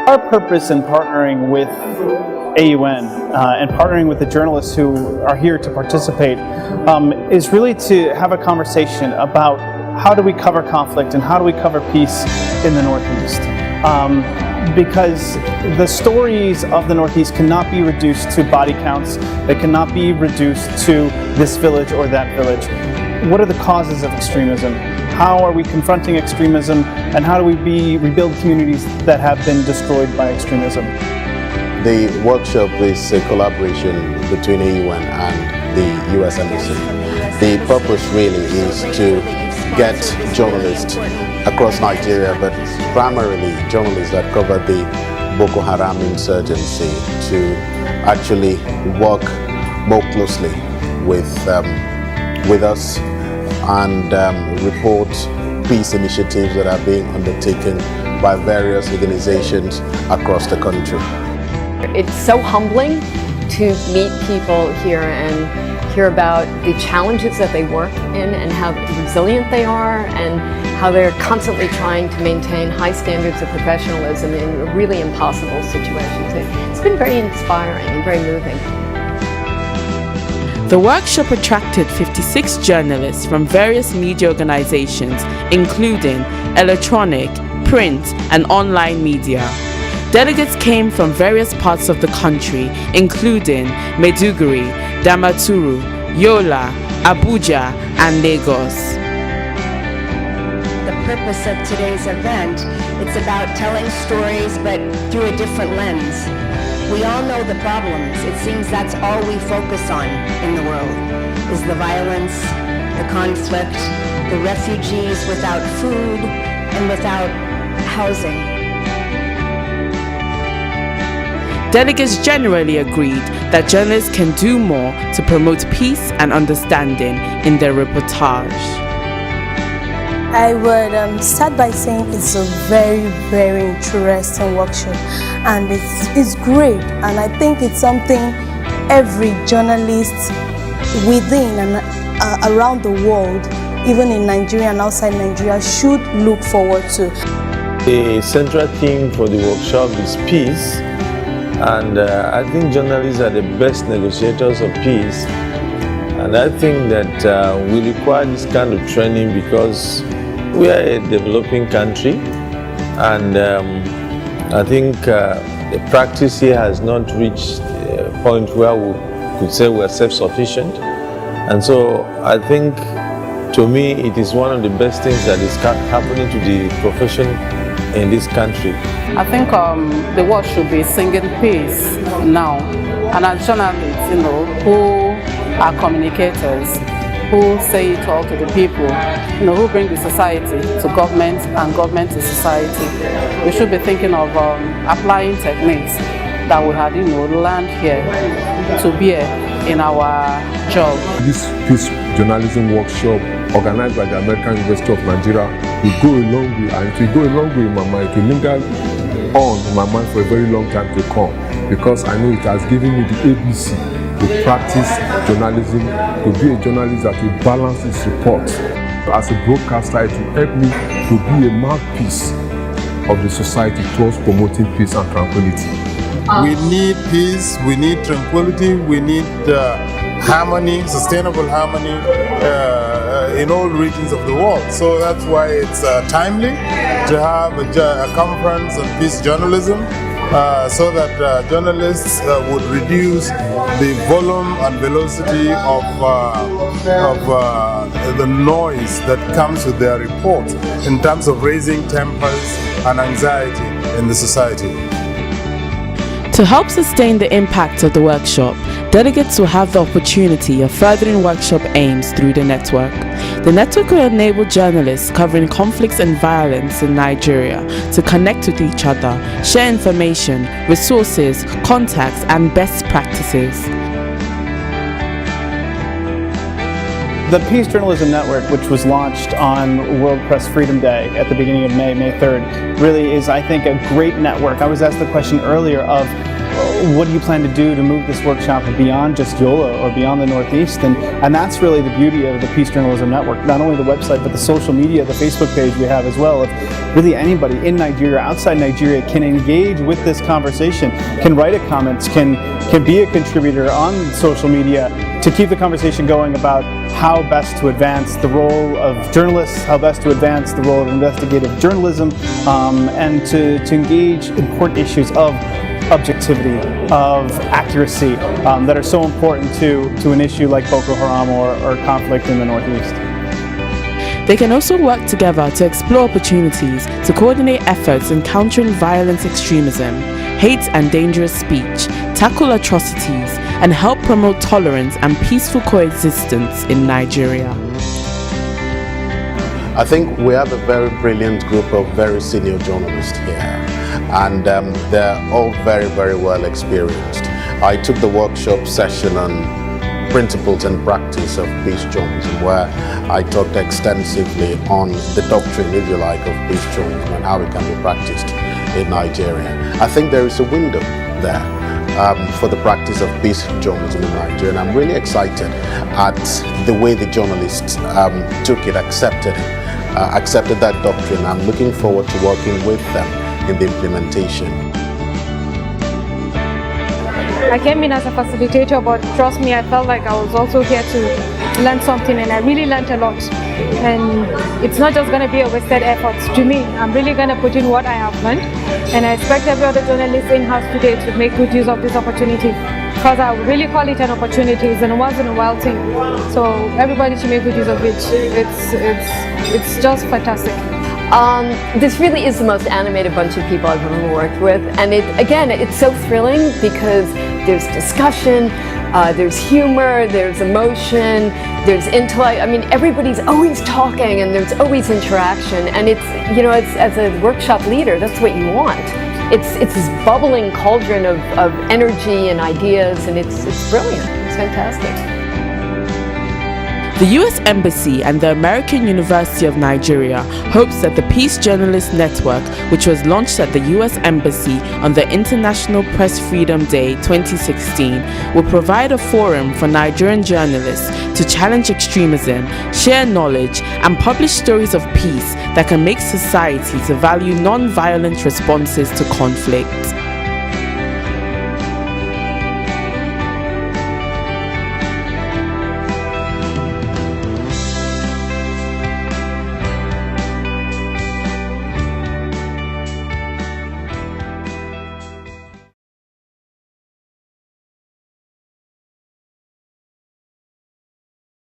Our purpose in partnering with AUN and partnering with the journalists who are here to participate is really to have a conversation about how do we cover conflict and how do we cover peace in the Northeast. Because the stories of the Northeast cannot be reduced to body counts, they cannot be reduced to this village or that village. What are the causes of extremism? How are we confronting extremism, and how do we rebuild communities that have been destroyed by extremism? The workshop is a collaboration between AUN and the US Embassy. The purpose really is to get journalists across Nigeria, but primarily journalists that cover the Boko Haram insurgency, to actually work more closely with us and report peace initiatives that are being undertaken by various organizations across the country. It's so humbling to meet people here and hear about the challenges that they work in and how resilient they are and how they're constantly trying to maintain high standards of professionalism in really impossible situations. It's been very inspiring and very moving. The workshop attracted 56 journalists from various media organizations, including electronic, print, and online media. Delegates came from various parts of the country, including Maiduguri, Damaturu, Yola, Abuja, and Lagos. The purpose of today's event, it's about telling stories but through a different lens. We all know the problems. It seems that's all we focus on in the world, is the violence, the conflict, the refugees without food and without housing. Delegates generally agreed that journalists can do more to promote peace and understanding in their reportage. I would start by saying it's a very, very interesting workshop, and it's great, and I think it's something every journalist within and around the world, even in Nigeria and outside Nigeria, should look forward to. The central theme for the workshop is peace, and I think journalists are the best negotiators of peace, and I think that we require this kind of training because we are a developing country, and I think the practice here has not reached a point where we could say we are self-sufficient. And so I think, to me, it is one of the best things that is happening to the profession in this country. I think the world should be singing peace now. And as journalists, who are communicators, who say it all to the people, who bring the society to government and government to society. We should be thinking of applying techniques that we had, learned here to bear in our job. This peace journalism workshop organized by the American University of Nigeria will go a long way, and it will go a long way in my mind. It will linger on in my mind for a very long time to come, because I know it has given me the ABC to practice journalism, to be a journalist that will balance its report. As a broadcaster, it will help me to be a mouthpiece of the society towards promoting peace and tranquility. We need peace, we need tranquility, we need harmony, sustainable harmony in all regions of the world. So that's why it's timely to have a conference on peace journalism, so that journalists would reduce the volume and velocity of the noise that comes with their report in terms of raising tempers and anxiety in the society. To help sustain the impact of the workshop, delegates will have the opportunity of furthering workshop aims through the network. The network will enable journalists covering conflicts and violence in Nigeria to connect with each other, share information, resources, contacts, and best practices. The Peace Journalism Network, which was launched on World Press Freedom Day at the beginning of May 3rd, really is, I think, a great network. I was asked the question earlier of what do you plan to do to move this workshop beyond just Yola or beyond the Northeast? And that's really the beauty of the Peace Journalism Network, not only the website, but the social media, the Facebook page we have as well. If really anybody in Nigeria, outside Nigeria, can engage with this conversation, can write a comment, can be a contributor on social media to keep the conversation going about how best to advance the role of journalists, how best to advance the role of investigative journalism, and to engage important issues of objectivity, of accuracy, that are so important to an issue like Boko Haram or conflict in the Northeast. They can also work together to explore opportunities to coordinate efforts in countering violent extremism, hate and dangerous speech, tackle atrocities, and help promote tolerance and peaceful coexistence in Nigeria. I think we have a very brilliant group of very senior journalists here, and they're all very, very well experienced. I took the workshop session on principles and practice of peace journalism, where I talked extensively on the doctrine, if you like, of peace journalism and how it can be practiced in Nigeria. I think there is a window there for the practice of peace journalism in Nigeria, and I'm really excited at the way the journalists took it, accepted that doctrine. I'm looking forward to working with them in the implementation. I came in as a facilitator, but trust me, I felt like I was also here to learn something, and I really learned a lot. And it's not just going to be a wasted effort to me. I'm really going to put in what I have learned, and I expect every other journalist in-house today to make good use of this opportunity, because I would really call it an opportunity. It's a once-in-a-while thing, so everybody should make good use of it. It's just fantastic. This really is the most animated bunch of people I've ever worked with, and it's so thrilling because there's discussion, there's humor, there's emotion, there's intellect. I mean, everybody's always talking and there's always interaction, and it's as a workshop leader, that's what you want. It's this bubbling cauldron of energy and ideas, and it's brilliant. It's fantastic. The U.S. Embassy and the American University of Nigeria hopes that the Peace Journalist Network, which was launched at the U.S. Embassy on the International Press Freedom Day 2016, will provide a forum for Nigerian journalists to challenge extremism, share knowledge, and publish stories of peace that can make society to value non-violent responses to conflict.